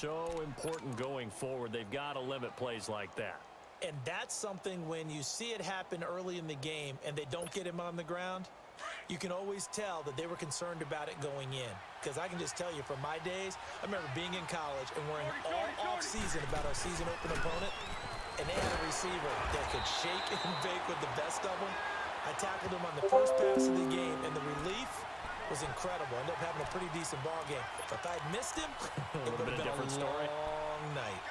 so important going forward. They've got to limit plays like that. And that's something when you see it happen early in the game and they don't get him on the ground, you can always tell that they were concerned about it going in. Because I can just tell you from my days, I remember being in college and worrying all off-season about our season open opponent, and they had a receiver that could shake and bake with the best of them. I tackled him on the first pass of the game, and the relief was incredible. Ended up having a pretty decent ball game. But if I had missed him, it would have been a different story. Long night.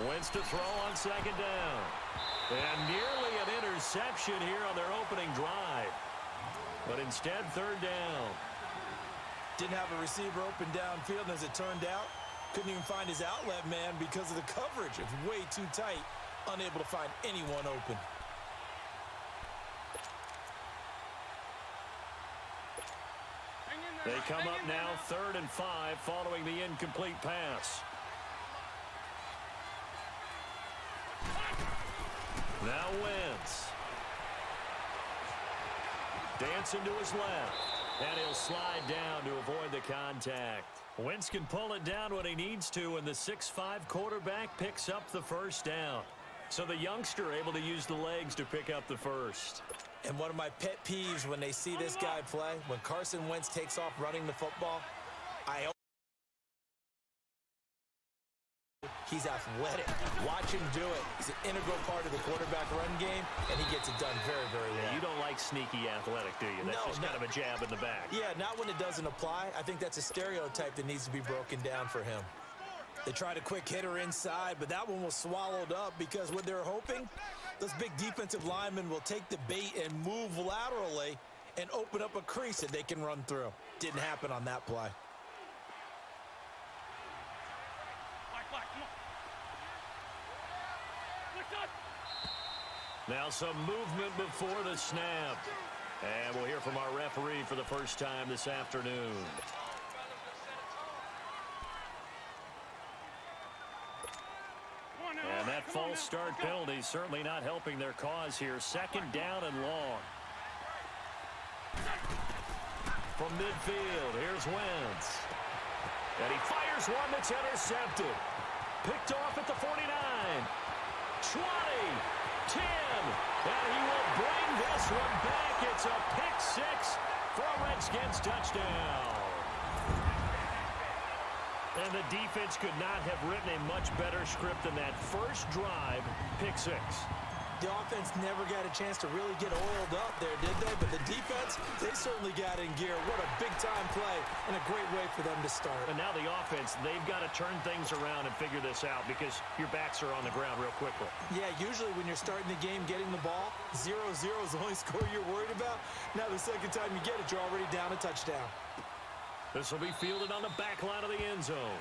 Wins to throw on second down. And nearly an interception here on their opening drive. But instead, third down. Didn't have a receiver open downfield, and as it turned out, couldn't even find his outlet man because of the coverage. It's way too tight, unable to find anyone open. They come up now 3rd and 5 following the incomplete pass. Now Wentz. Dancing to his left. And he'll slide down to avoid the contact. Wentz can pull it down when he needs to, and the 6'5" quarterback picks up the first down. So the youngster able to use the legs to pick up the first. And one of my pet peeves when they see this guy play, when Carson Wentz takes off running the football, he's athletic. Watch him do it. He's an integral part of the quarterback run game, and he gets it done very, very well. Yeah, you don't like sneaky athletic, do you? That's just kind of a jab in the back. Yeah, not when it doesn't apply. I think that's a stereotype that needs to be broken down for him. They tried a quick hitter inside, but that one was swallowed up because what they're hoping, those big defensive linemen will take the bait and move laterally and open up a crease that they can run through. Didn't happen on that play. Now some movement before the snap. And we'll hear from our referee for the first time this afternoon. And that false start penalty certainly not helping their cause here. 2nd down and long. From midfield, here's Wentz. And he fires one that's intercepted. Picked off at the 49. 20. 10, and he will bring this one back. It's a pick 6 for a Redskins touchdown. And the defense could not have written a much better script than that first drive, pick 6. The offense never got a chance to really get oiled up there, did they? But the defense, they certainly got in gear. What a big-time play and a great way for them to start. And now the offense, they've got to turn things around and figure this out because your backs are on the ground real quickly. Yeah, usually when you're starting the game getting the ball, 0-0 is the only score you're worried about. Now the second time you get it, you're already down a touchdown. This will be fielded on the back line of the end zone.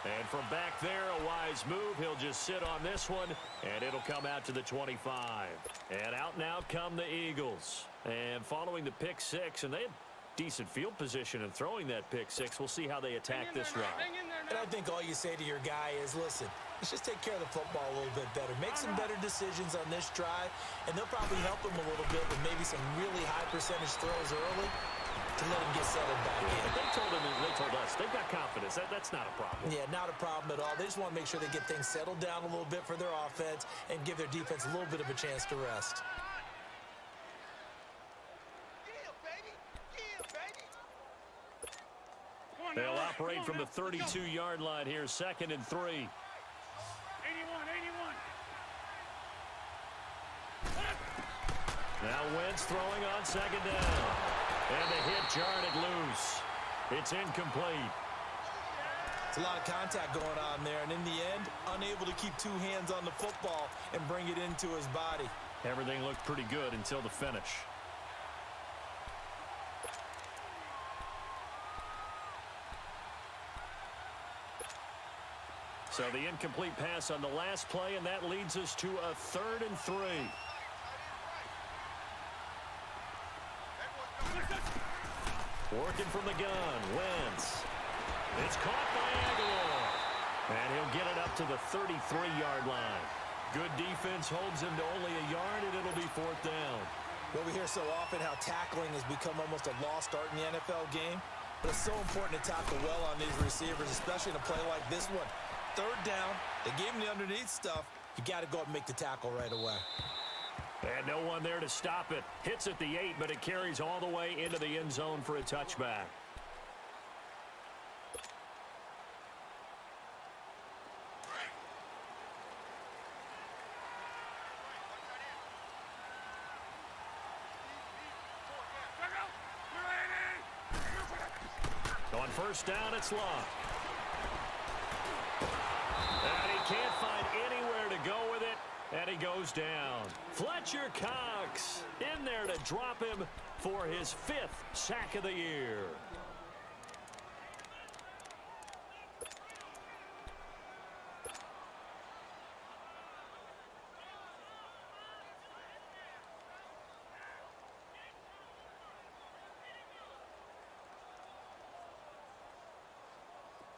And from back there, a wise move. He'll just sit on this one, and it'll come out to the 25. And out now come the Eagles. And following the pick 6, and they had decent field position in throwing that pick 6. We'll see how they attack this drive. And I think all you say to your guy is, listen, let's just take care of the football a little bit better. Make some better decisions on this drive, and they'll probably help him a little bit with maybe some really high percentage throws early to let him get settled back in. They told us they've got confidence. That's not a problem. Yeah, not a problem at all. They just want to make sure they get things settled down a little bit for their offense and give their defense a little bit of a chance to rest. They'll operate from the 32-yard line here, 2nd and 3. 81. Now Wentz throwing on 2nd down. And the hit jarred it loose. It's incomplete. It's a lot of contact going on there, and in the end, unable to keep two hands on the football and bring it into his body. Everything looked pretty good until the finish. So the incomplete pass on the last play, and that leads us to a 3rd and 3. Working from the gun, Wentz. It's caught by Aguilar. And he'll get it up to the 33-yard line. Good defense holds him to only a yard, and it'll be 4th down. Well, we hear so often how tackling has become almost a lost art in the NFL game. But it's so important to tackle well on these receivers, especially in a play like this one. 3rd down, they gave him the underneath stuff. You got to go up and make the tackle right away. And no one there to stop it. Hits at the 8, but it carries all the way into the end zone for a touchback. On 1st down, it's Luck. And he can't find anywhere to go with it, and he goes down. Fletcher Cox in there to drop him for his 5th sack of the year.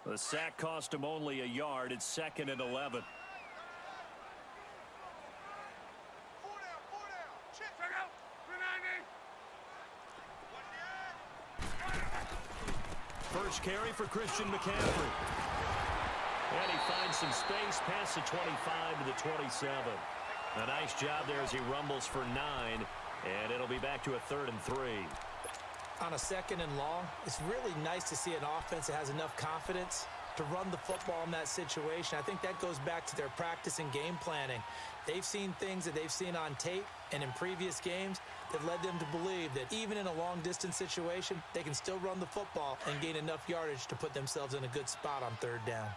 The sack cost him only a yard. It's 2nd and 11. First carry for Christian McCaffrey. And he finds some space past the 25 to the 27. A nice job there as he rumbles for 9. And it'll be back to a 3rd and 3. On a 2nd and long, it's really nice to see an offense that has enough confidence to run the football in that situation. I think that goes back to their practice and game planning. They've seen things that they've seen on tape and in previous games that led them to believe that even in a long-distance situation, they can still run the football and gain enough yardage to put themselves in a good spot on 3rd down.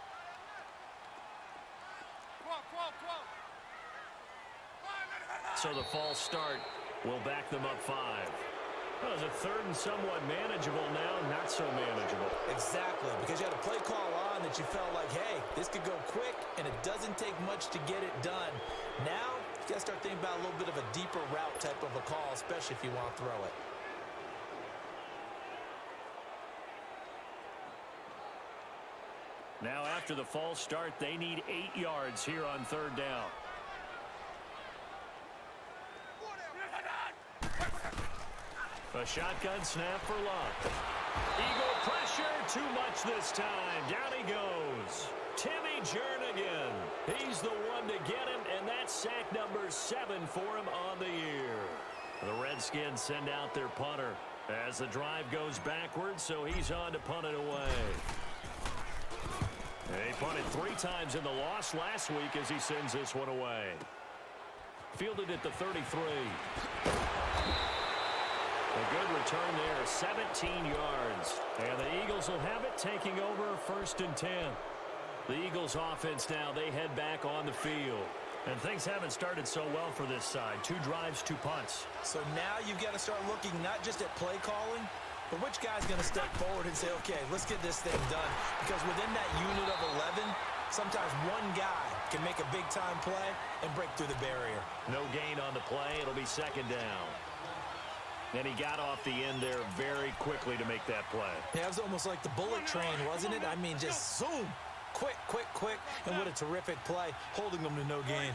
So the false start will back them up 5. Well, is it 3rd and somewhat manageable now? Not so manageable. Exactly, because you had a play call on that you felt like, hey, this could go quick, and it doesn't take much to get it done. Now, you got to start thinking about a little bit of a deeper route type of a call, especially if you want to throw it. Now, after the false start, they need 8 yards here on 3rd down. A shotgun snap for Luck. Eagle pressure, too much this time. Down he goes. Timmy Jernigan. He's the one to get him, and that's sack number 7 for him on the year. The Redskins send out their punter as the drive goes backwards, so he's on to punt it away. And he punted 3 times in the loss last week as he sends this one away. Fielded at the 33. A good return there, 17 yards. And the Eagles will have it, taking over 1st and 10. The Eagles offense now, they head back on the field. And things haven't started so well for this side. 2 drives, 2 punts. So now you've got to start looking not just at play calling, but which guy's going to step forward and say, okay, let's get this thing done. Because within that unit of 11, sometimes one guy can make a big-time play and break through the barrier. No gain on the play. It'll be 2nd down. And he got off the end there very quickly to make that play. Yeah, it was almost like the bullet train, wasn't it? I mean, just zoom. Quick, quick, quick. And what a terrific play, holding them to no gain.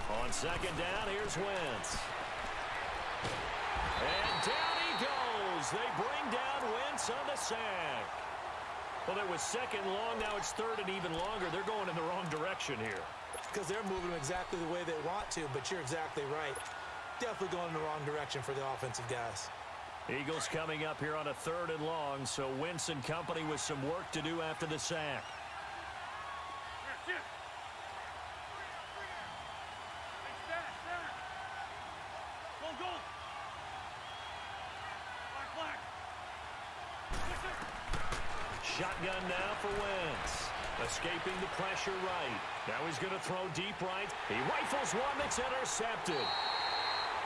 On 2nd down, here's Wentz. And down he goes. They bring down Wentz on the sack. Well, it was 2nd long. Now it's 3rd and even longer. They're going in the wrong direction here. Because they're moving exactly the way they want to, but you're exactly right. Definitely going in the wrong direction for the offensive guys. Eagles coming up here on a 3rd and long, so Wentz and company with some work to do after the sack. Shotgun now for Wentz. Escaping the pressure right. Now he's going to throw deep right. He rifles one that's intercepted.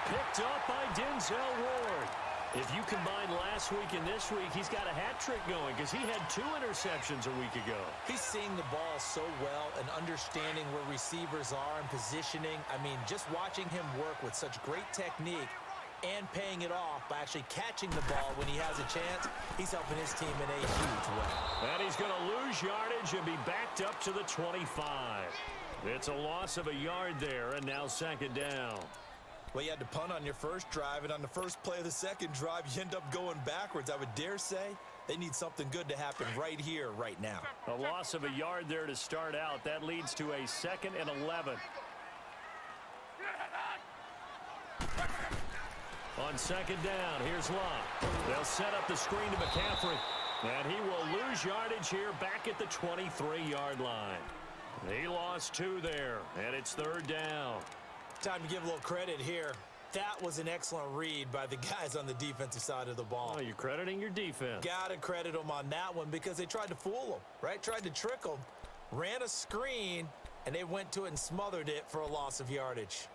Picked up by Denzel Ward. If you combine last week and this week, he's got a hat trick going because he had 2 interceptions a week ago. He's seeing the ball so well and understanding where receivers are and positioning. I mean, just watching him work with such great technique and paying it off by actually catching the ball when he has a chance, he's helping his team in a huge way. And he's going to lose yardage and be backed up to the 25. It's a loss of a yard there, and now second down. Well, you had to punt on your first drive, and on the first play of the second drive, you end up going backwards. I would dare say they need something good to happen right here, right now. A loss of a yard there to start out. That leads to a 2nd and 11. On second down, here's Love. They'll set up the screen to McCaffrey, and he will lose yardage here back at the 23-yard line. He lost 2 there, and it's 3rd down. Time to give a little credit here. That was an excellent read by the guys on the defensive side of the ball. Oh, you're crediting your defense. Got to credit them on that one because they tried to fool them, right? Tried to trick them, ran a screen, and they went to it and smothered it for a loss of yardage.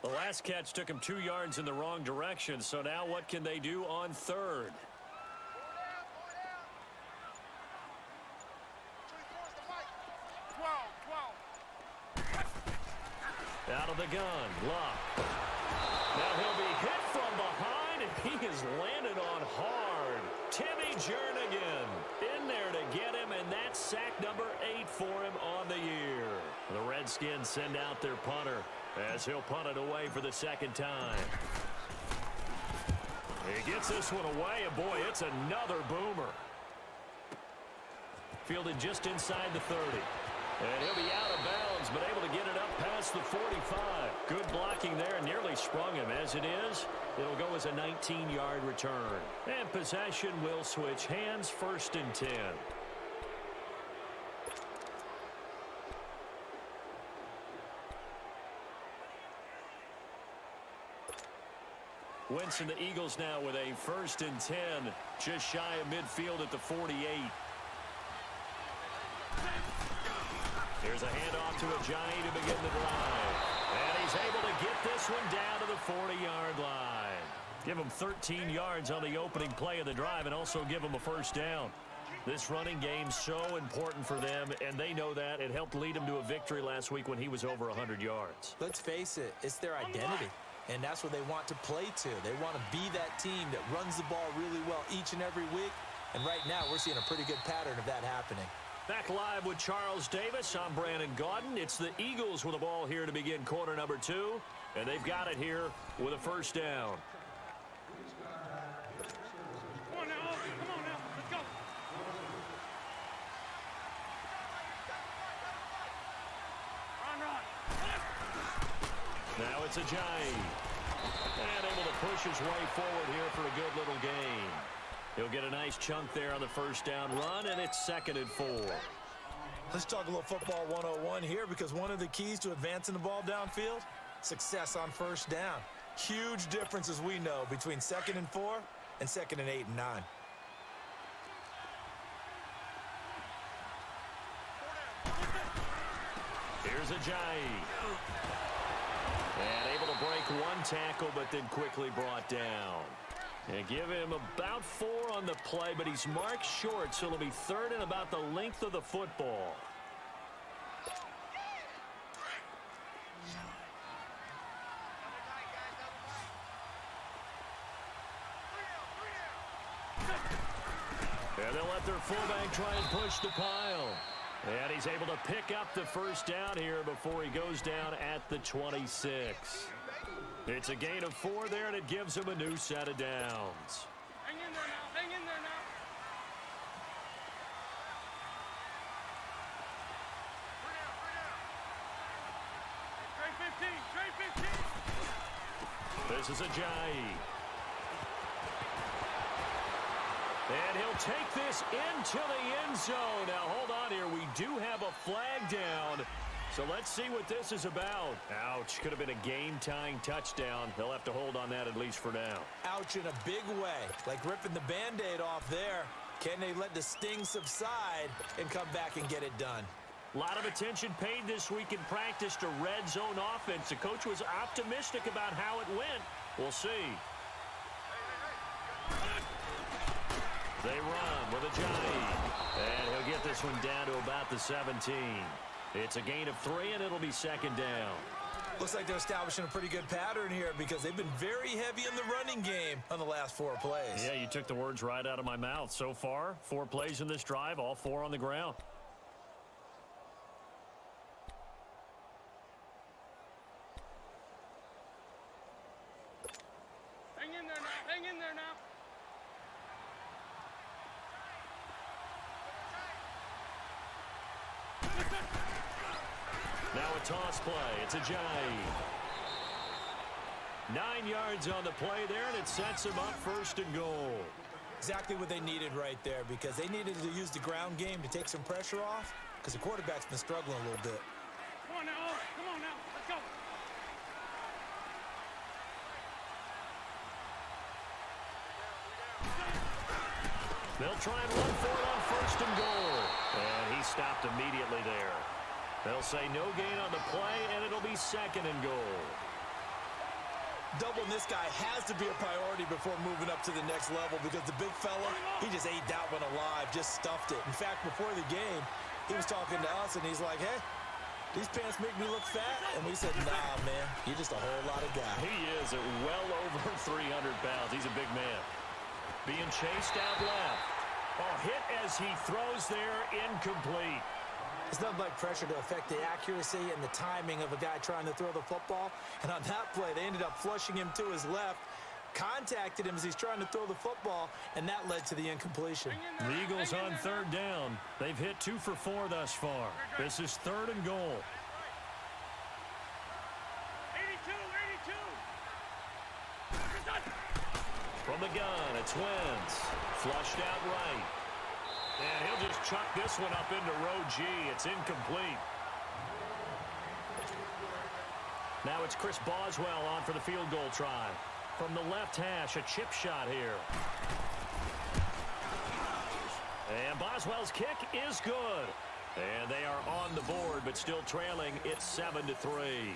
The last catch took him 2 yards in the wrong direction, so now what can they do on 3rd? Out of the gun, Luck. Now he'll be hit from behind, and he is landed on hard. Timmy Jernigan in there to get him, and that's sack number 8 for him on the year. The Redskins send out their punter as he'll punt it away for the 2nd time. He gets this one away, and boy, it's another boomer. Fielded just inside the 30. And he'll be out of bounds, but able to get it up past the 45. Good blocking there, nearly sprung him. As it is, it'll go as a 19-yard return. And possession will switch hands, 1st and 10. Wentz and the Eagles now with a 1st and 10, just shy of midfield at the 48. Here's a handoff to Ajayi to begin the drive. And he's able to get this one down to the 40-yard line. Give him 13 yards on the opening play of the drive and also give him a 1st down. This running game's so important for them, and they know that. It helped lead him to a victory last week when he was over 100 yards. Let's face it, it's their identity, and that's what they want to play to. They want to be that team that runs the ball really well each and every week, and right now we're seeing a pretty good pattern of that happening. Back live with Charles Davis. I'm Brandon Gaudin. It's the Eagles with the ball here to begin quarter number 2. And they've got it here with a 1st down. Come on now. Let's go. Run. Now it's Ajayi. And able to push his way forward here for a good little gain. He'll get a nice chunk there on the 1st down run, and it's 2nd and 4. Let's talk a little football 101 here, because one of the keys to advancing the ball downfield, success on 1st down. Huge difference, as we know, between 2nd and 4 and 2nd and 8 and 9. Here's Ajayi. And able to break one tackle, but then quickly brought down. And give him about 4 on the play, but he's marked short, so it'll be 3rd and about the length of the football. And they'll let their fullback try and push the pile. And he's able to pick up the 1st down here before he goes down at the 26. It's a gain of 4 there, and it gives him a new set of downs. Hang in there now. Trade 15. This is Ajayi. And he'll take this into the end zone. Now, hold on here. We do have a flag down. So let's see what this is about. Ouch. Could have been a game-tying touchdown. They'll have to hold on that at least for now. Ouch in a big way. Like ripping the Band-Aid off there. Can they let the sting subside and come back and get it done? A lot of attention paid this week in practice to red zone offense. The coach was optimistic about how it went. We'll see. They run with a giant. And he'll get this one down to about the 17. It's a gain of 3, and it'll be second down. Looks like they're establishing a pretty good pattern here because they've been very heavy in the running game on the last 4 plays. Yeah, you took the words right out of my mouth. So far, 4 plays in this drive, all 4 on the ground. Hang in there now. Hang in there now. Now a toss play. It's a jive. 9 yards on the play there, and it sets him up first and goal. Exactly what they needed right there because they needed to use the ground game to take some pressure off because the quarterback's been struggling a little bit. Come on now. Come on now. Let's go. They'll try and run for it on first and goal. And he stopped immediately there. They'll say no gain on the play, and it'll be second and goal. Doubling this guy has to be a priority before moving up to the next level because the big fella, he just ate that one alive, just stuffed it. In fact, before the game, he was talking to us, and he's like, hey, these pants make me look fat. And we said, nah, man, you're just a whole lot of guy. He is at well over 300 pounds. He's a big man. Being chased out left. Oh, hit as he throws there, incomplete. It's nothing like pressure to affect the accuracy and the timing of a guy trying to throw the football. And on that play, they ended up flushing him to his left, contacted him as he's trying to throw the football, and that led to the incompletion. The Eagles on third down. They've hit 2 for 4 thus far. This is third and goal. 82, 82. From the gun, it's Wentz. Flushed out right. And he'll just chuck this one up into row G. It's incomplete. Now it's Chris Boswell on for the field goal try. From the left hash, a chip shot here. And Boswell's kick is good. And they are on the board, but still trailing. It's 7-3.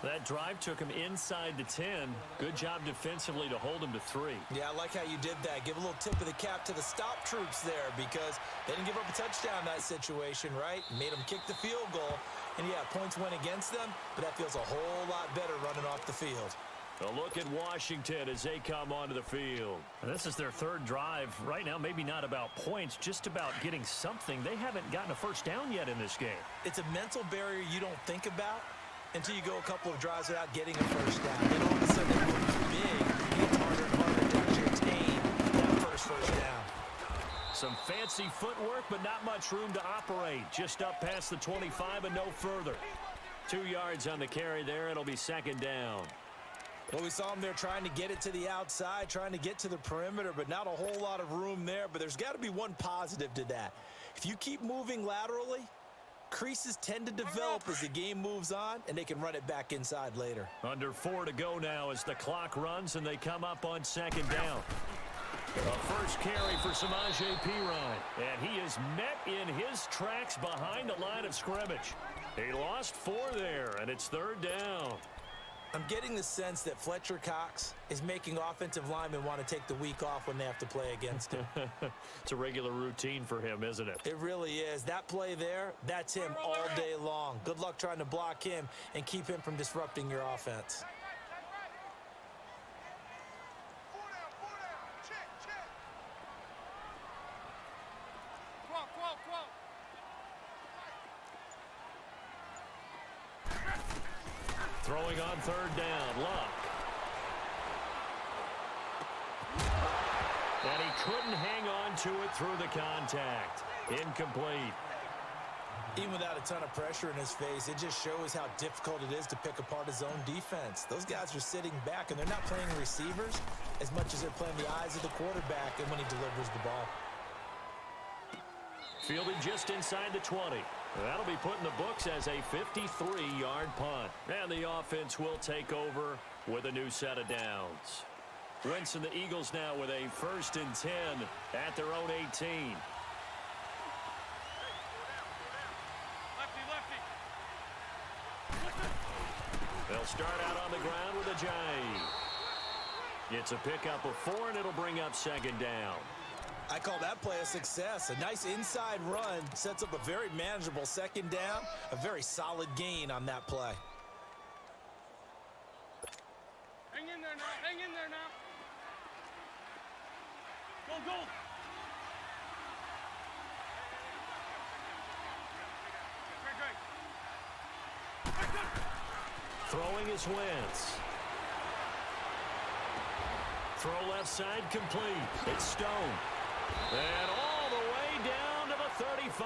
That drive took him inside the 10. Good job defensively to hold him to 3. Yeah, I like how you did that. Give a little tip of the cap to the stop troops there because they didn't give up a touchdown in that situation, right? Made them kick the field goal. And, yeah, points went against them, but that feels a whole lot better running off the field. A look at Washington as they come onto the field. And this is their third drive. Right now, maybe not about points, just about getting something. They haven't gotten a first down yet in this game. It's a mental barrier you don't think about until you go a couple of drives without getting a first down. Then all of a sudden, that moves big. It's harder and harder to actually attain that first down. Some fancy footwork, but not much room to operate. Just up past the 25 and no further. 2 yards on the carry there. It'll be second down. Well, we saw him there trying to get it to the outside, trying to get to the perimeter, but not a whole lot of room there. But there's got to be one positive to that. If you keep moving laterally, creases tend to develop as the game moves on, and they can run it back inside later. Under 4 to go now as the clock runs, and they come up on second down. A first carry for Samaje Perine, and he is met in his tracks behind the line of scrimmage. He lost 4 there, and it's third down. I'm getting the sense that Fletcher Cox is making offensive linemen want to take the week off when they have to play against him. It's a regular routine for him, isn't it? It really is. That play there, that's him all day long. Good luck trying to block him and keep him from disrupting your offense. Throwing on third down, Luck. And he couldn't hang on to it through the contact. Incomplete. Even without a ton of pressure in his face, it just shows how difficult it is to pick apart his own defense. Those guys are sitting back, and they're not playing receivers as much as they're playing the eyes of the quarterback and when he delivers the ball. Fielded just inside the 20. That'll be put in the books as a 53-yard punt. And the offense will take over with a new set of downs. Wentz and the Eagles now with a 1st and 10 at their own 18. start out on the ground with a J. It's a pickup of 4, and it'll bring up second down. I call that play a success. A nice inside run sets up a very manageable second down, a very solid gain on that play. Hang in there now. Hang in there now. Go, go. Throwing is Wentz. Throw left side complete. It's Stone. And all the way down to the 35.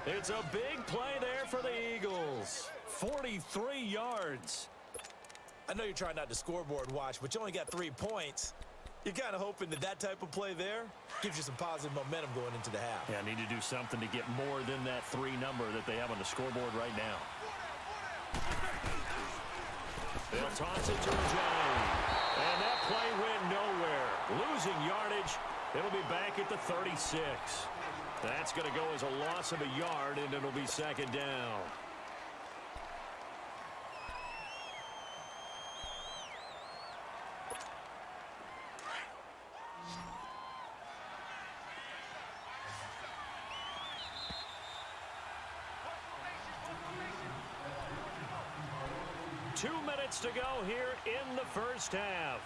It's a big play there for the Eagles. 43 yards. I know you're trying not to scoreboard watch, but you only got 3 points. You're kind of hoping that that type of play there gives you some positive momentum going into the half. Yeah, need to do something to get more than that 3 number that they have on the scoreboard right now. They'll toss it to Ajay. And that play went nowhere. Losing yardage. It'll be back at the 36. That's going to go as a loss of a yard, and it'll be second down. Two minutes to go here in the first half.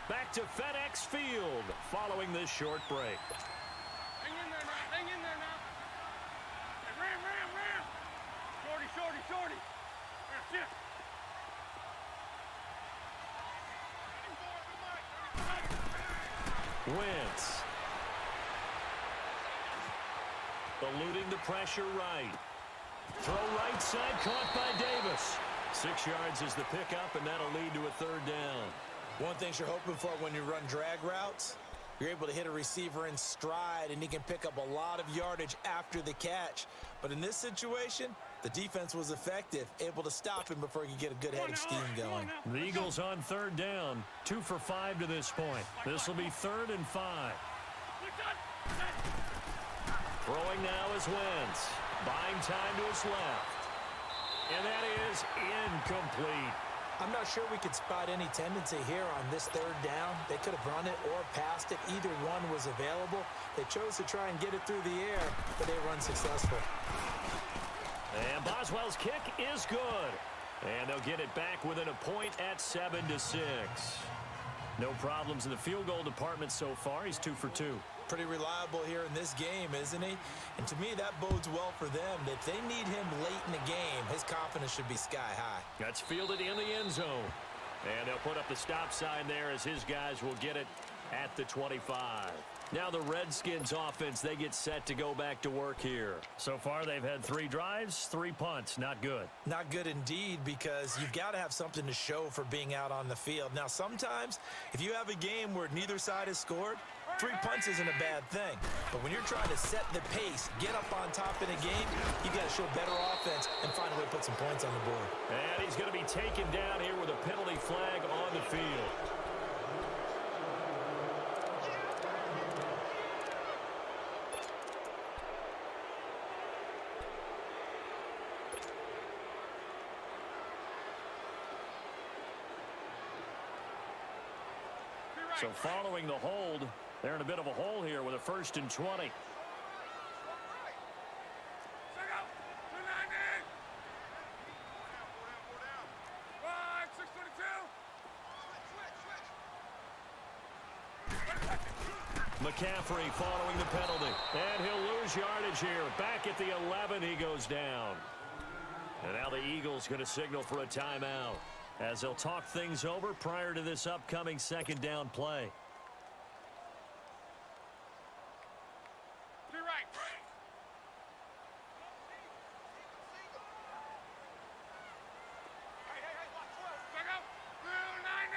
Back to FedEx Field following this short break. Hang in there now. Hang in there now. Hey, ram. Shorty. That's it. Wentz. Eluding the pressure right. Throw right side caught by Davis. 6 yards is the pickup, and that'll lead to a third down. One thing you're hoping for when you run drag routes, you're able to hit a receiver in stride, and he can pick up a lot of yardage after the catch. But in this situation, the defense was effective, able to stop him before he could get a good head of steam going. The Eagles on third down, 2 for 5 to this point. This will be 3rd and 5. Throwing now is Wentz. Buying time to his left. And that is incomplete. I'm not sure we could spot any tendency here on this third down. They could have run it or passed it. Either one was available. They chose to try and get it through the air, but they were unsuccessful. And Boswell's kick is good. And they'll get it back within a point at 7-6. No problems in the field goal department so far. He's 2 for 2. Pretty reliable here in this game, isn't he? And to me, that bodes well for them. If they need him late in the game, his confidence should be sky high. That's fielded in the end zone. And they'll put up the stop sign there as his guys will get it at the 25. Now the Redskins offense, they get set to go back to work here. So far, they've had 3 drives, 3 punts. Not good. Not good indeed, because you've got to have something to show for being out on the field. Now, sometimes, if you have a game where neither side has scored, 3 punts isn't a bad thing. But when you're trying to set the pace, get up on top in a game, you got to show better offense and find a way to put some points on the board. And he's going to be taken down here with a penalty flag on the field. So following the hold, they're in a bit of a hole here with a 1st and 20. McCaffrey following the penalty. And he'll lose yardage here. Back at the 11, he goes down. And now the Eagles going to signal for a timeout as they'll talk things over prior to this upcoming second down play. To your right. Hey, watch 12. Check out. Blue 90.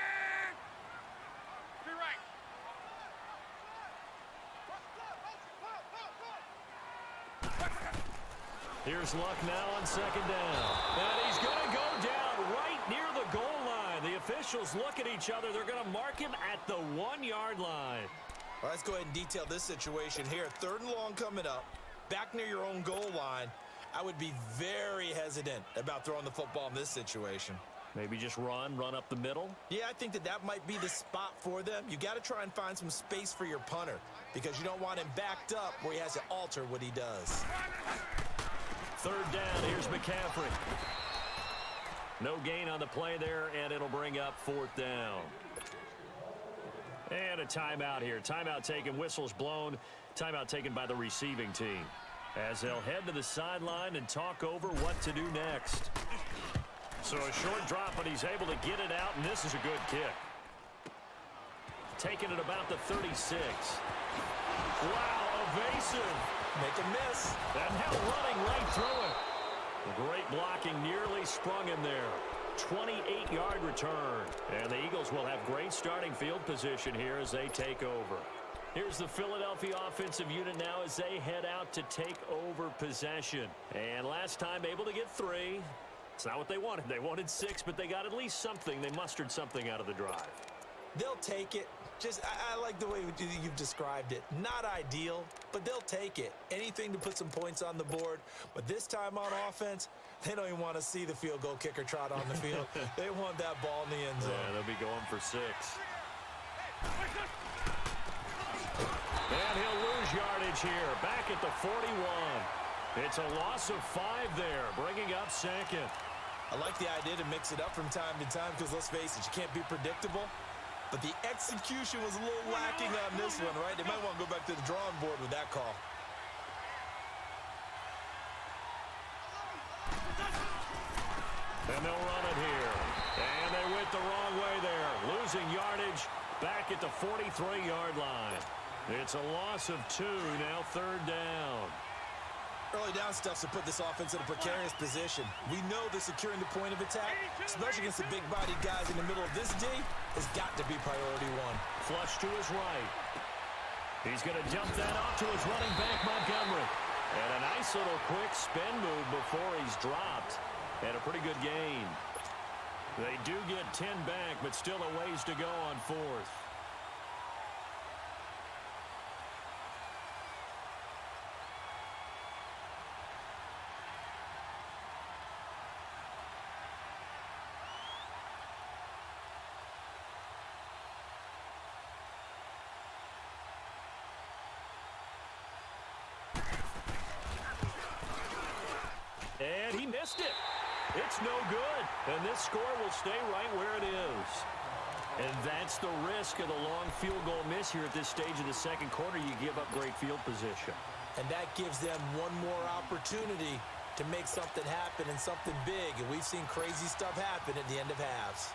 To your right. Here's Luck now on second down. And he's going to go down right near the goal line. The officials look at each other. They're going to mark him at the 1-yard line. Well, let's go ahead and detail this situation here. 3rd and long coming up, back near your own goal line. I would be very hesitant about throwing the football in this situation. Maybe just run up the middle? Yeah, I think that might be the spot for them. You got to try and find some space for your punter because you don't want him backed up where he has to alter what he does. Third down, here's McCaffrey. No gain on the play there, and it'll bring up fourth down. And a timeout here. Timeout taken, whistles blown. Timeout taken by the receiving team, as they'll head to the sideline and talk over what to do next. So a short drop, but he's able to get it out, and this is a good kick. Taking it about the 36. Wow, evasive. Make a miss. And now running right through it. Great blocking, nearly sprung him there. 28-yard return. And the Eagles will have great starting field position here as they take over. Here's the Philadelphia offensive unit now as they head out to take over possession. And last time able to get 3. It's not what they wanted. They wanted 6, but they got at least something. They mustered something out of the drive. They'll take it. I like the way you've described it. Not ideal, but they'll take it. Anything to put some points on the board. But this time on offense, they don't even want to see the field goal kicker trot on the field. They want that ball in the end zone. Yeah, they'll be going for 6. And he'll lose yardage here. Back at the 41. It's a loss of 5 there, bringing up second. I like the idea to mix it up from time to time because, let's face it, you can't be predictable. But the execution was a little lacking on this one, right? They might want to go back to the drawing board with that call. And they'll run it here. And they went the wrong way there. Losing yardage back at the 43-yard line. It's a loss of 2, now third down. Early down stuff to put this offense in a precarious position. We know that securing the point of attack, especially against the big-bodied guys in the middle of this D, has got to be priority 1. Flush to his right. He's going to jump that off to his running back, Montgomery. And a nice little quick spin move before he's dropped. And a pretty good gain. They do get 10 back, but still a ways to go on 4th. And he missed it. It's no good. And this score will stay right where it is. And that's the risk of the long field goal miss here at this stage of the second quarter. You give up great field position. And that gives them one more opportunity to make something happen and something big. And we've seen crazy stuff happen at the end of halves.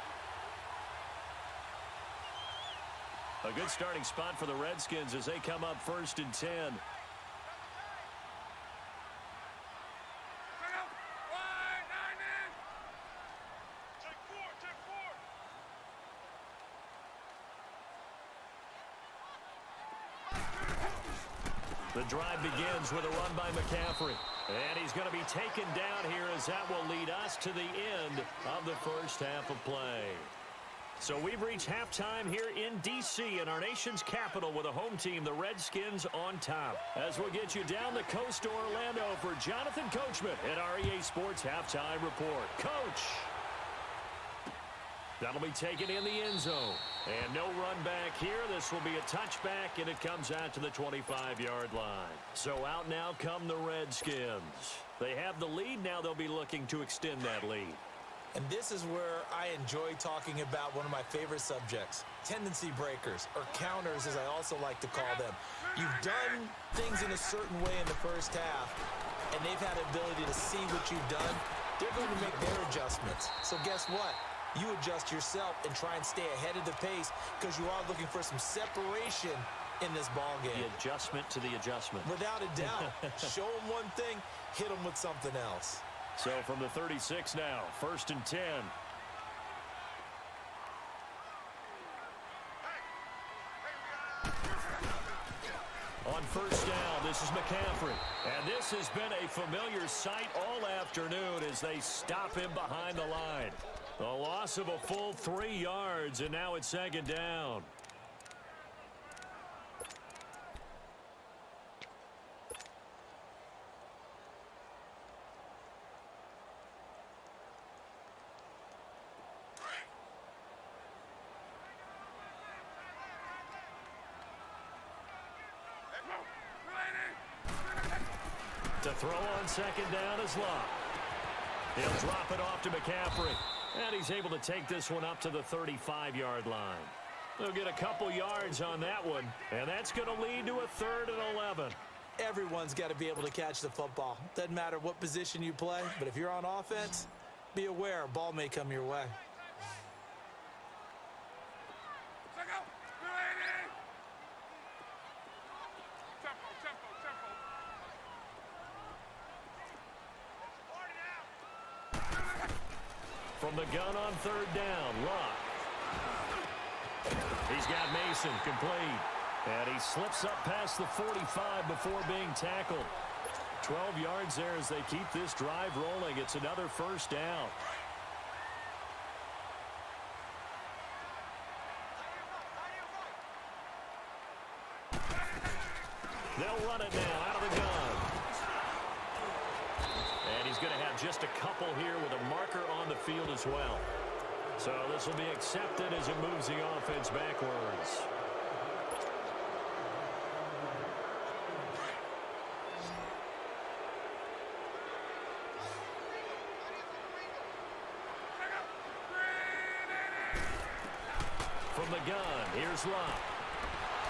A good starting spot for the Redskins as they come up 1st and 10. The drive begins with a run by McCaffrey. And he's going to be taken down here as that will lead us to the end of the first half of play. So we've reached halftime here in D.C. in our nation's capital with a home team, the Redskins, on top. As we'll get you down the coast to Orlando for Jonathan Coachman at our EA Sports Halftime Report. Coach! That'll be taken in the end zone. And no run back here. This will be a touchback, and it comes out to the 25-yard line. So out now come the Redskins. They have the lead. Now they'll be looking to extend that lead. And this is where I enjoy talking about one of my favorite subjects, tendency breakers, or counters as I also like to call them. You've done things in a certain way in the first half, and they've had the ability to see what you've done. They're going to make their adjustments. So guess what? You adjust yourself and try and stay ahead of the pace because you are looking for some separation in this ball game. The adjustment to the adjustment. Without a doubt. Show them one thing, hit them with something else. So from the 36 now, 1st and 10. On 1st down, this is McCaffrey. And this has been a familiar sight all afternoon as they stop him behind the line. A loss of a full 3 yards, and now it's 2nd down. To throw on second down is Love. He'll drop it off to McCaffrey. And he's able to take this one up to the 35-yard line. They'll get a couple yards on that one, and that's going to lead to a 3rd and 11. Everyone's got to be able to catch the football. Doesn't matter what position you play, but if you're on offense, be aware a ball may come your way. From the gun on 3rd down, Love. He's got Mason complete. And he slips up past the 45 before being tackled. 12 yards there as they keep this drive rolling. It's another 1st down. They'll run it now out of the gun. And he's going to have just a couple here with a marker on the field as well. So this will be accepted as it moves the offense backwards. From the gun, here's Love.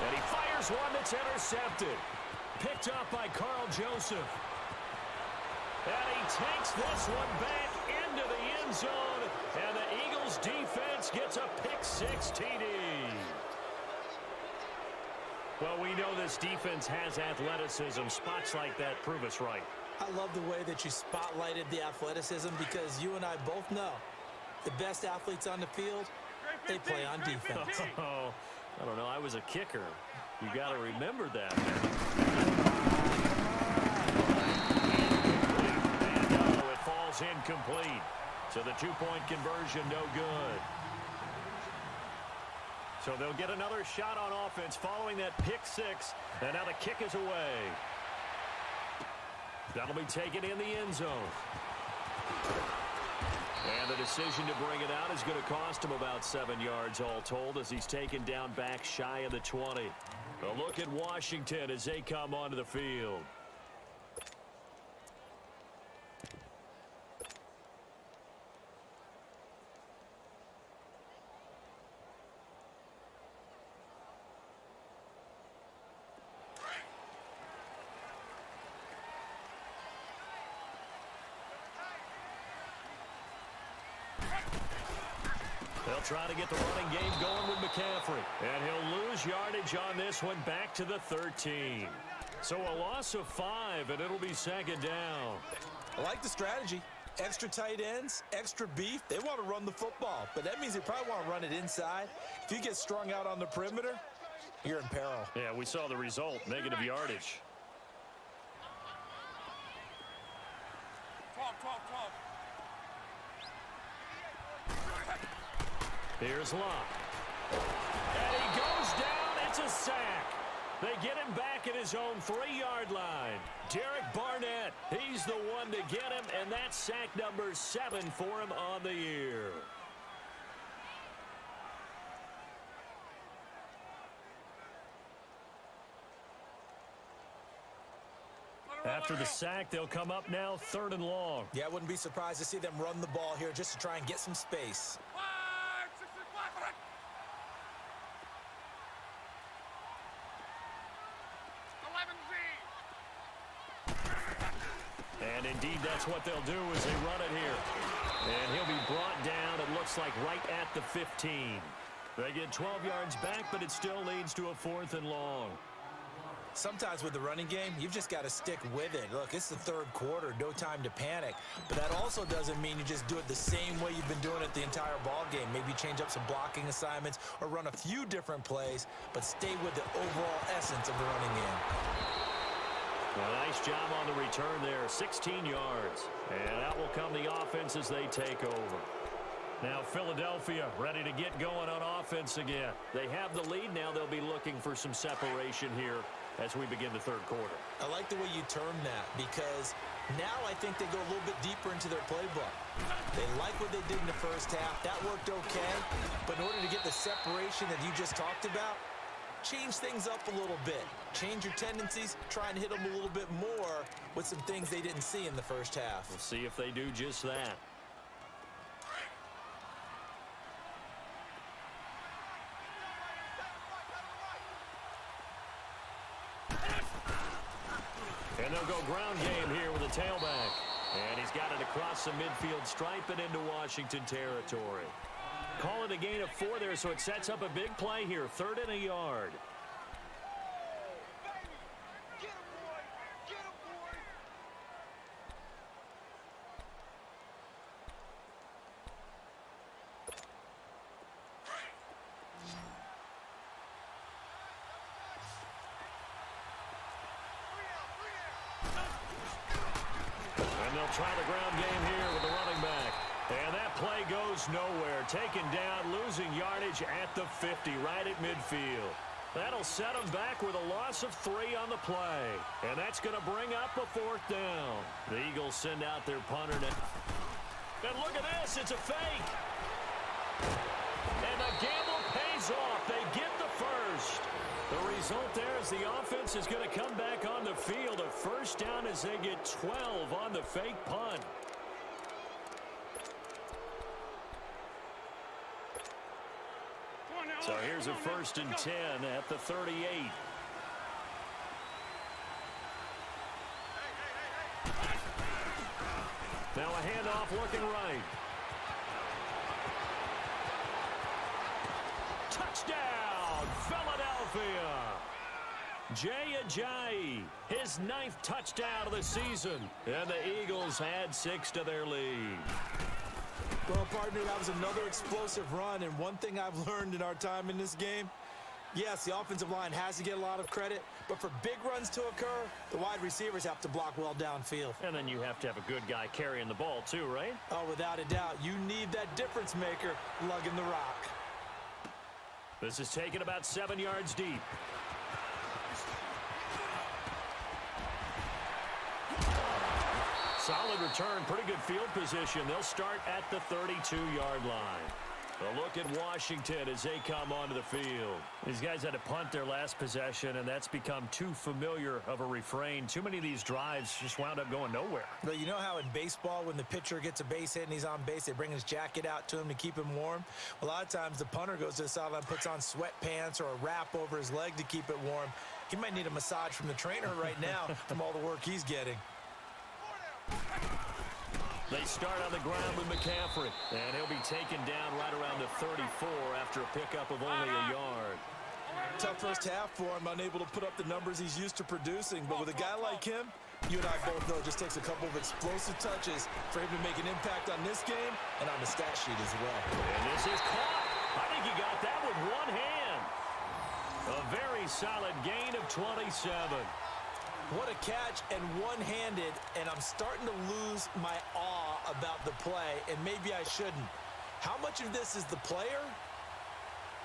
And he fires one that's intercepted. Picked up by Carl Joseph. And he takes this one back into the end zone. And the Eagles defense gets a pick-6 TD. Well, we know this defense has athleticism. Spots like that prove us right. I love the way that you spotlighted the athleticism because you and I both know the best athletes on the field, they play on defense. Oh, I don't know. I was a kicker. You got to remember that. And no, it falls incomplete. So the 2-point conversion, no good. So they'll get another shot on offense following that pick-6. And now the kick is away. That'll be taken in the end zone. And the decision to bring it out is going to cost him about 7 yards all told as he's taken down back shy of the 20. A look at Washington as they come onto the field. They'll try to get the running game going with McCaffrey. And he'll lose yardage on this one back to the 13. So a loss of 5, and it'll be 2nd down. I like the strategy. Extra tight ends, extra beef. They want to run the football, but that means they probably want to run it inside. If you get strung out on the perimeter, you're in peril. Yeah, we saw the result, negative yardage. 12. Here's Love. And he goes down. It's a sack. They get him back at his own 3-yard line. Derek Barnett, he's the one to get him, and that's sack number 7 for him on the year. After the sack, they'll come up now 3rd and long. Yeah, I wouldn't be surprised to see them run the ball here just to try and get some space. And indeed, that's what they'll do as they run it here. And he'll be brought down, it looks like, right at the 15. They get 12 yards back, but it still leads to a 4th and long. Sometimes with the running game, you've just got to stick with it. Look, it's the 3rd quarter, no time to panic. But that also doesn't mean you just do it the same way you've been doing it the entire ball game. Maybe change up some blocking assignments or run a few different plays, but stay with the overall essence of the running game. Well, nice job on the return there, 16 yards. And out will come the offense as they take over. Now Philadelphia ready to get going on offense again. They have the lead now. They'll be looking for some separation here as we begin the 3rd quarter. I like the way you term that because now I think they go a little bit deeper into their playbook. They like what they did in the first half. That worked okay. But in order to get the separation that you just talked about, change things up a little bit. Change your tendencies, try and hit them a little bit more with some things they didn't see in the first half. We'll see if they do just that. And they'll go ground game here with a tailback. And he's got it across the midfield stripe and into Washington territory. Call it a gain of 4 there, so it sets up a big play here. 3rd and a yard. Try the ground game here with the running back. And that play goes nowhere. Taken down, losing yardage at the 50, right at midfield. That'll set them back with a loss of 3 on the play. And that's going to bring up a 4th down. The Eagles send out their punter. And look at this, it's a fake. And the gamble pays off. They get the first. The result there is the offense is going to come back on the field. A 1st down as they get 12 on the fake punt. So here's a 1st and 10 at the 38. Now a handoff looking right. Touchdown, Philadelphia. Jay Ajayi, his 9th touchdown of the season. And the Eagles add 6 to their lead. Well, partner, that was another explosive run. And one thing I've learned in our time in this game, yes, the offensive line has to get a lot of credit. But for big runs to occur, the wide receivers have to block well downfield. And then you have to have a good guy carrying the ball too, right? Oh, without a doubt. You need that difference maker lugging the rock. This is taken about 7 yards deep. Solid return, pretty good field position. They'll start at the 32-yard line. A look at Washington as they come onto the field. These guys had to punt their last possession, and that's become too familiar of a refrain. Too many of these drives just wound up going nowhere. But you know how in baseball, when the pitcher gets a base hit and he's on base, they bring his jacket out to him to keep him warm? A lot of times the punter goes to the sideline, puts on sweatpants or a wrap over his leg to keep it warm. He might need a massage from the trainer right now from all the work he's getting. They start on the ground with McCaffrey, and he'll be taken down right around the 34 after a pickup of only a yard. Tough first half for him, unable to put up the numbers he's used to producing. But with a guy like him, you and I both know it just takes a couple of explosive touches for him to make an impact on this game and on the stat sheet as well. And this is caught. I think he got that with one hand. A very solid gain of 27. What a catch, and one-handed, and I'm starting to lose my awe about the play, and maybe I shouldn't. How much of this is the player?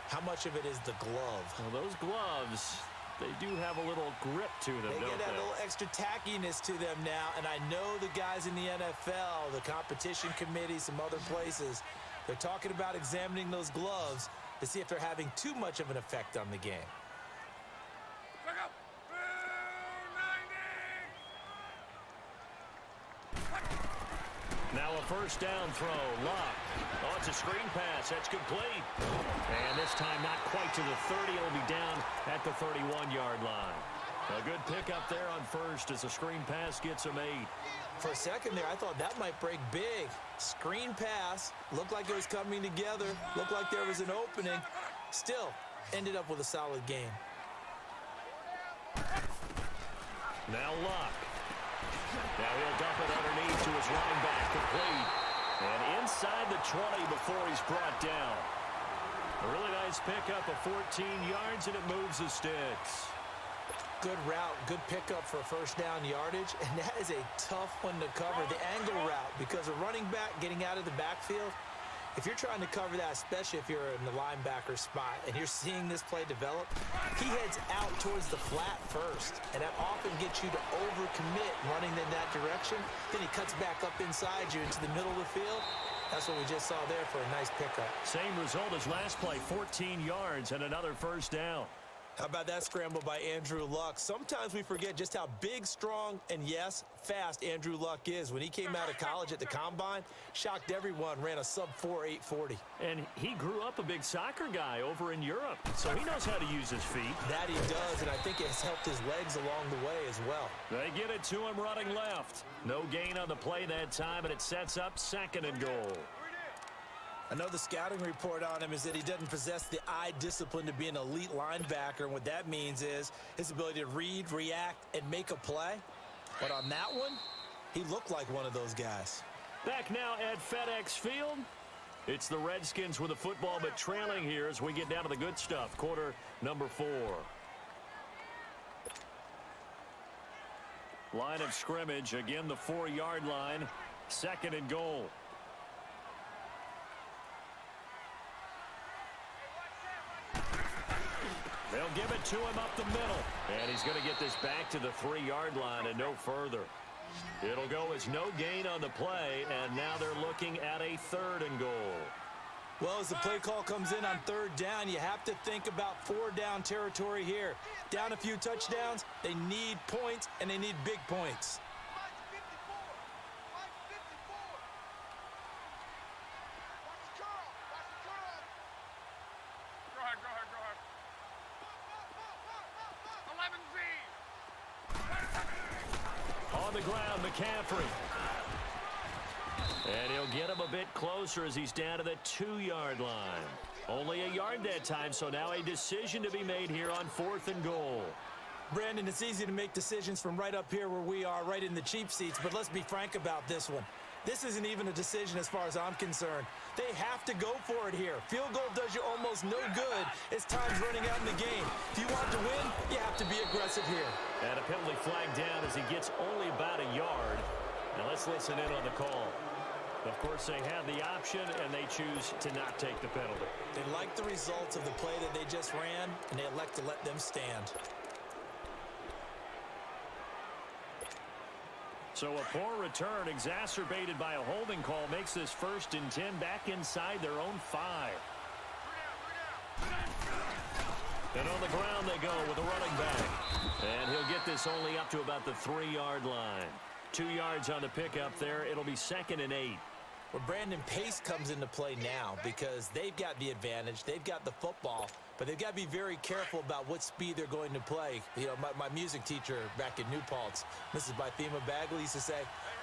How much of it is the glove? Well, those gloves, they do have a little grip to them, They don't get that they? little extra tackiness to them now, and I know the guys in the NFL, the competition committee, some other places, they're talking about examining those gloves to see if they're having too much of an effect on the game. Now a first down throw, Luck. Oh, it's a screen pass. That's complete. And this time not quite to the 30. It'll be down at the 31-yard line. A good pickup there on first as the screen pass gets him 8. For a second there, I thought that might break big. Screen pass. Looked like it was coming together. Looked like there was an opening. Still, ended up with a solid game. Now Luck. Now he'll dump it underneath to his running back, complete. And inside the 20 before he's brought down. A really nice pickup of 14 yards, and it moves the sticks. Good route, good pickup for first down yardage, and that is a tough one to cover, the angle route, because a running back getting out of the backfield, if you're trying to cover that, especially if you're in the linebacker spot and you're seeing this play develop, he heads out towards the flat first, and that often gets you to overcommit running in that direction. Then he cuts back up inside you into the middle of the field. That's what we just saw there for a nice pickup. Same result as last play, 14 yards and another first down. How about that scramble by Andrew Luck? Sometimes we forget just how big, strong, and yes, fast Andrew Luck is. When he came out of college at the Combine, shocked everyone, ran a sub-4 840. And he grew up a big soccer guy over in Europe, so he knows how to use his feet. That he does, and I think it has helped his legs along the way as well. They get it to him running left. No gain on the play that time, and it sets up 2nd and goal. I know the scouting report on him is that he doesn't possess the eye discipline to be an elite linebacker, and what that means is his ability to read, react, and make a play. But on that one, he looked like one of those guys. Back now at FedEx Field. It's the Redskins with the football, but trailing here as we get down to the good stuff. Quarter number 4. Line of scrimmage, again the 4-yard line. 2nd and goal. They'll give it to him up the middle. And he's going to get this back to the 3-yard line and no further. It'll go as no gain on the play, and now they're looking at a 3rd and goal. Well, as the play call comes in on 3rd down, you have to think about 4-down territory here. Down a few touchdowns, they need points, and they need big points. On the ground, McCaffrey. And he'll get him a bit closer as he's down to the 2-yard line. Only a yard that time, so now a decision to be made here on 4th and goal. Brandon, it's easy to make decisions from right up here where we are, right in the cheap seats, but let's be frank about this one. This isn't even a decision as far as I'm concerned. They have to go for it here. Field goal does you almost no good as time's running out in the game. If you want to win, you have to be aggressive here. And a penalty flag down as he gets only about a yard. Now let's listen in on the call. Of course, they have the option, and they choose to not take the penalty. They like the results of the play that they just ran, and they elect to let them stand. So a poor return exacerbated by a holding call makes this 1st and 10 back inside their own 5. And on the ground they go with a running back. And he'll get this only up to about the 3-yard line. 2 yards on the pickup there. It'll be 2nd and 8. Well, Brandon, pace comes into play now because they've got the advantage. They've got the football, but they've got to be very careful about what speed they're going to play. You know, my music teacher back in New Paltz, Mrs. Bythema Bagley, used to say,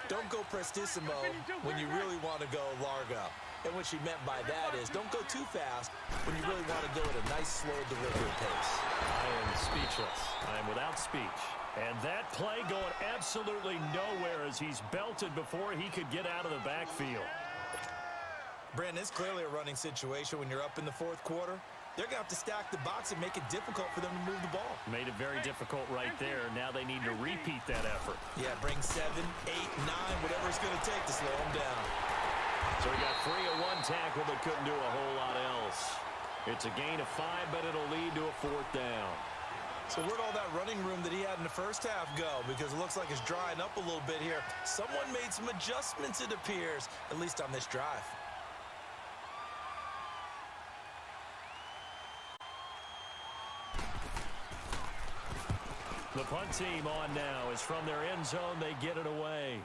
don't go prestissimo when you really want to go largo. And what she meant by that is don't go too fast when you really want to go at a nice, slow delivery pace. I am speechless. I am without speech. And that play going absolutely nowhere as he's belted before he could get out of the backfield. Brandon, it's clearly a running situation when you're up in the 4th quarter. They're going to have to stack the box and make it difficult for them to move the ball. Made it very difficult right there. Now they need to repeat that effort. Yeah, bring 7, 8, 9, whatever it's going to take to slow them down. So he got 3 at 1 tackle, but couldn't do a whole lot else. It's a gain of 5, but it'll lead to a 4th down. So where'd all that running room that he had in the first half go? Because it looks like it's drying up a little bit here. Someone made some adjustments, it appears, at least on this drive. The punt team on now is from their end zone. They get it away.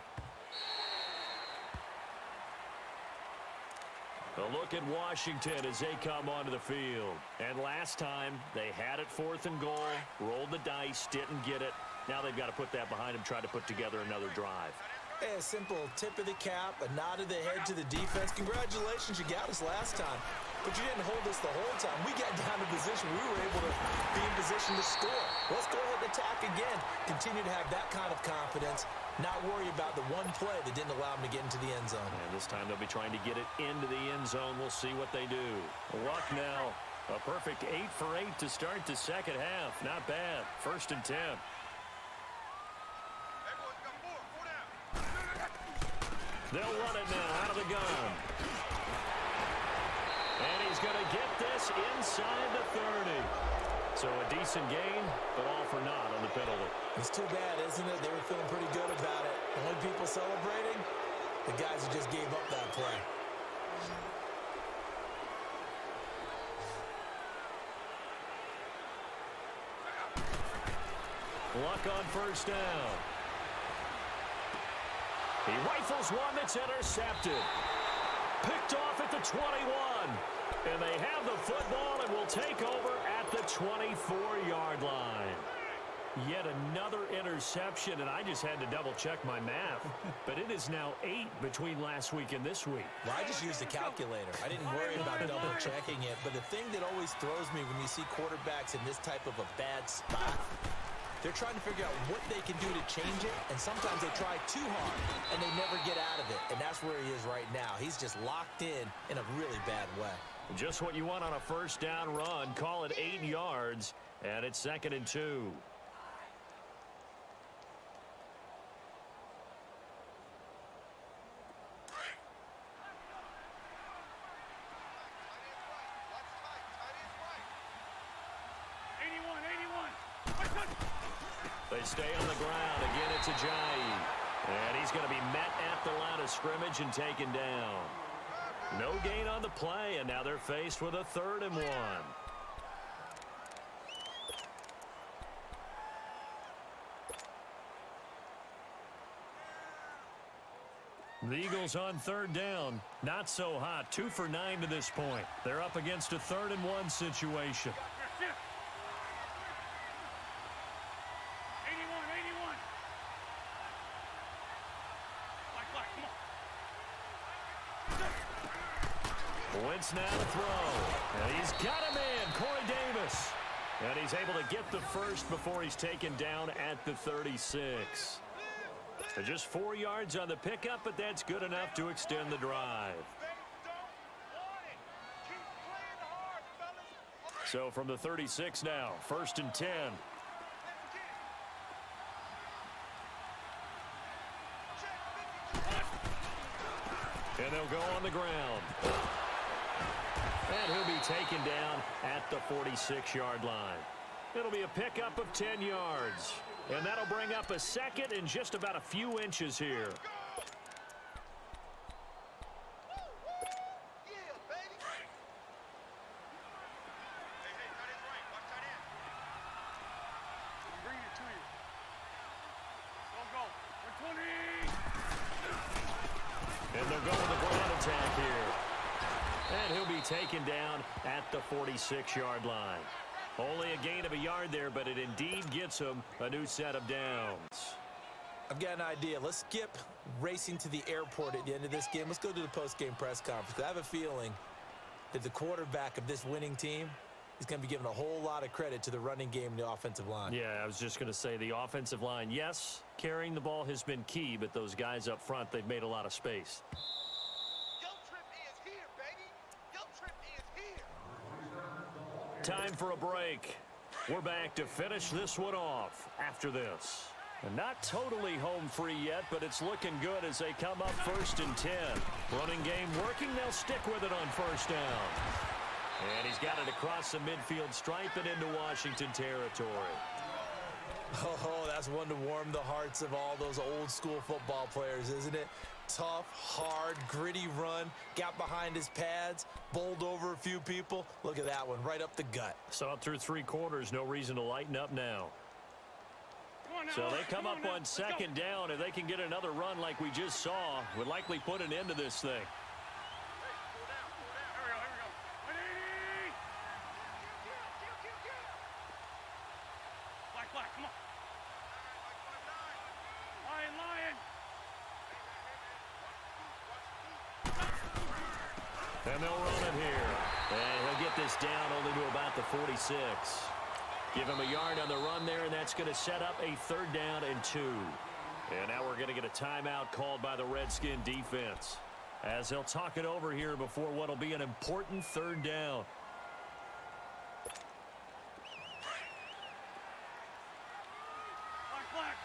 A look at Washington as they come onto the field. And last time, they had it 4th and goal, rolled the dice, didn't get it. Now they've got to put that behind them, try to put together another drive. Hey, a simple tip of the cap, a nod of the head to the defense. Congratulations, you got us last time. But you didn't hold us the whole time. We got down to position. We were able to be in position to score. Let's go ahead and attack again. Continue to have that kind of confidence. Not worry about the one play that didn't allow them to get into the end zone. And this time they'll be trying to get it into the end zone. We'll see what they do. Luck now. A perfect 8 for 8 to start the 2nd half. Not bad. 1st and 10. They'll run it now out of the gun. And he's going to get this inside the 30. So a decent gain, but all for naught on the penalty. It's too bad, isn't it? They were feeling pretty good about it. The only people celebrating, the guys who just gave up that play. Luck on first down. He rifles one that's intercepted. Picked off at the 21. And they have the football and will take over at the 24-yard line. Yet another interception, and I just had to double-check my math. But it is now 8 between last week and this week. Well, I just used a calculator. I didn't worry about double-checking it. But the thing that always throws me when you see quarterbacks in this type of a bad spot, they're trying to figure out what they can do to change it, and sometimes they try too hard, and they never get out of it. And that's where he is right now. He's just locked in a really bad way. Just what you want on a first down run. Call it 8 yards, and it's 2nd and 2. They stay on the ground. Again, it's Ajayi. And he's going to be met at the line of scrimmage and taken down. No gain on the play, and now they're faced with a 3rd and 1. The Eagles on 3rd down. Not so hot. 2 for 9 to this point. They're up against a 3rd and 1 situation. 81. Wentz now to throw. And he's got him in. Corey Davis. And he's able to get the first before he's taken down at the 36. So just 4 yards on the pickup, but that's good enough to extend the drive. So from the 36 now, 1st and 10. And they'll go on the ground. And he'll be taken down at the 46-yard line. It'll be a pickup of 10 yards. And that'll bring up a 2nd in just about a few inches here. And they'll go with the ground attack here. And he'll be taken down at the 46-yard line. Only a gain of a yard there, but it indeed gets him a new set of downs. I've got an idea. Let's skip racing to the airport at the end of this game. Let's go to the post-game press conference. I have a feeling that the quarterback of this winning team is going to be giving a whole lot of credit to the running game and the offensive line. Yeah, I was just going to say the offensive line, yes, carrying the ball has been key, but those guys up front, they've made a lot of space. Time for a break. We're back to finish this one off after this. And not totally home free yet, but it's looking good as they come up 1st and 10. Running game working. They'll stick with it on 1st down. And he's got it across the midfield stripe and into Washington territory. Oh, that's one to warm the hearts of all those old school football players, isn't it? Tough, hard, gritty run, got behind his pads, bowled over a few people. Look at that one, right up the gut. Saw it through 3 quarters, no reason to lighten up now. So they come up on 2nd down, and they can get another run like we just saw. Would likely put an end to this thing. Come on. Lion. And they'll run it here. And he'll get this down only to about the 46. Give him a yard on the run there, and that's going to set up a 3rd down and 2. And now we're going to get a timeout called by the Redskin defense, as they'll talk it over here before what will be an important 3rd down. Black.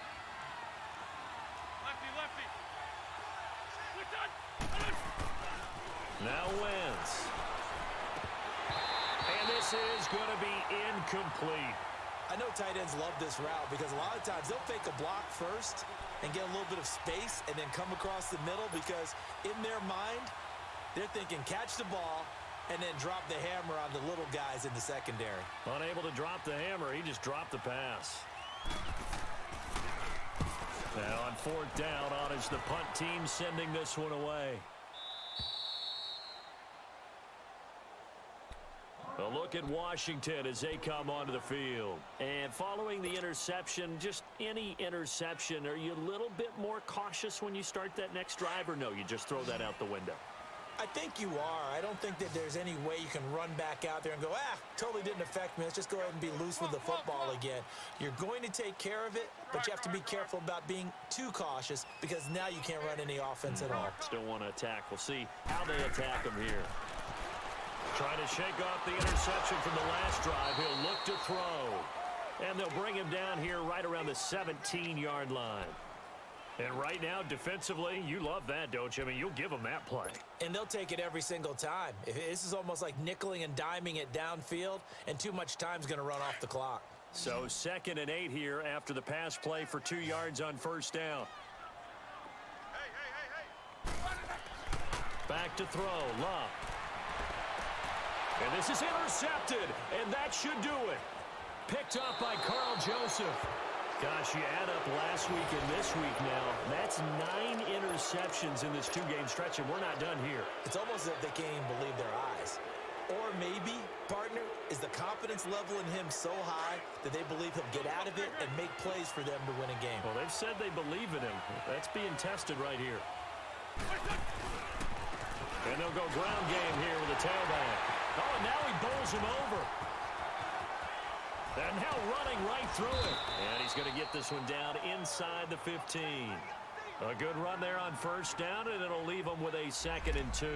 Lefty. Now Wentz. And this is going to be incomplete. I know tight ends love this route because a lot of times they'll fake a block first and get a little bit of space and then come across the middle because in their mind, they're thinking catch the ball and then drop the hammer on the little guys in the secondary. Unable to drop the hammer, he just dropped the pass. Now on fourth down, on is the punt team sending this one away. A look at Washington as they come onto the field. And following the interception, just any interception, are you a little bit more cautious when you start that next drive, or no, you just throw that out the window? I think you are. I don't think that there's any way you can run back out there and go, totally didn't affect me. Let's just go ahead and be loose with the football again. You're going to take care of it, but you have to be careful about being too cautious because now you can't run any offense at all. Still want to attack. We'll see how they attack them here. Trying to shake off the interception from the last drive. He'll look to throw. And they'll bring him down here right around the 17-yard line. And right now, defensively, you love that, don't you? I mean, you'll give them that play. And they'll take it every single time. This is almost like nickeling and diming it downfield, and too much time's going to run off the clock. So 2nd and 8 here after the pass play for 2 yards on first down. Back to throw, Love. And this is intercepted, and that should do it. Picked up by Carl Joseph. Gosh, you add up last week and this week now. That's 9 interceptions in this 2-game stretch, and we're not done here. It's almost as if they can't even believe their eyes. Or maybe, partner, is the confidence level in him so high that they believe he'll get out of it and make plays for them to win a game. Well, they've said they believe in him. That's being tested right here. And they'll go ground game here with a tailback. Oh, and now he bowls him over. And now running right through it. And he's going to get this one down inside the 15. A good run there on first down, and it'll leave them with a 2nd and 2.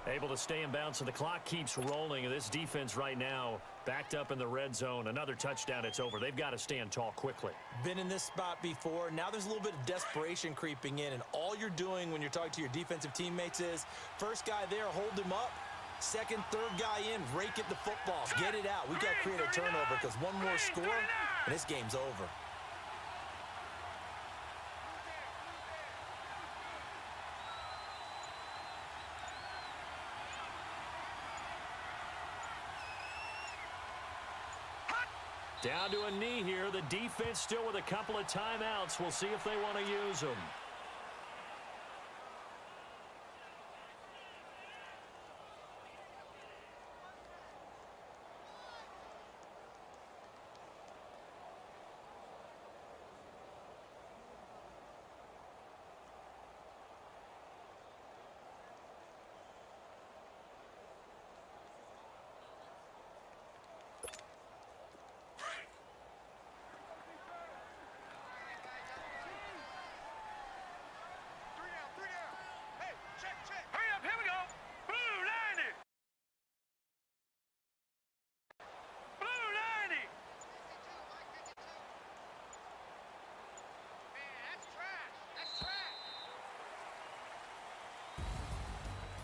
Able to stay in bounds, so the clock keeps rolling. And this defense right now backed up in the red zone. Another touchdown, it's over. They've got to stand tall quickly. Been in this spot before. Now there's a little bit of desperation creeping in. And all you're doing when you're talking to your defensive teammates is, first guy there, hold him up. Second, third guy in, rake at the football. Get it out. We've got to create a turnover because one more score, and this game's over. Down to a knee here. The defense still with a couple of timeouts. We'll see if they want to use them.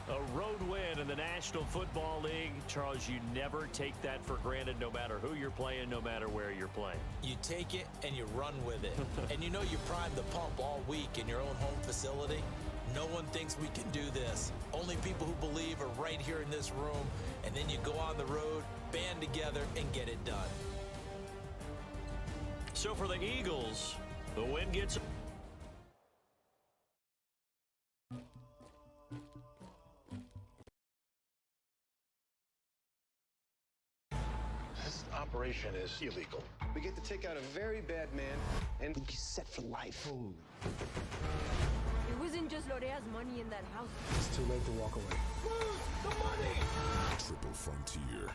A road win in the National Football League. Charles, you never take that for granted no matter who you're playing, no matter where you're playing. You take it and you run with it. And you know you primed the pump all week in your own home facility. No one thinks we can do this. Only people who believe are right here in this room. And then you go on the road, band together, and get it done. So for the Eagles, the win gets... Operation is illegal. We get to take out a very bad man and be set for life. It wasn't just Lorea's money in that house. It's too late to walk away. Move the money! Triple Frontier.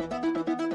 Bye.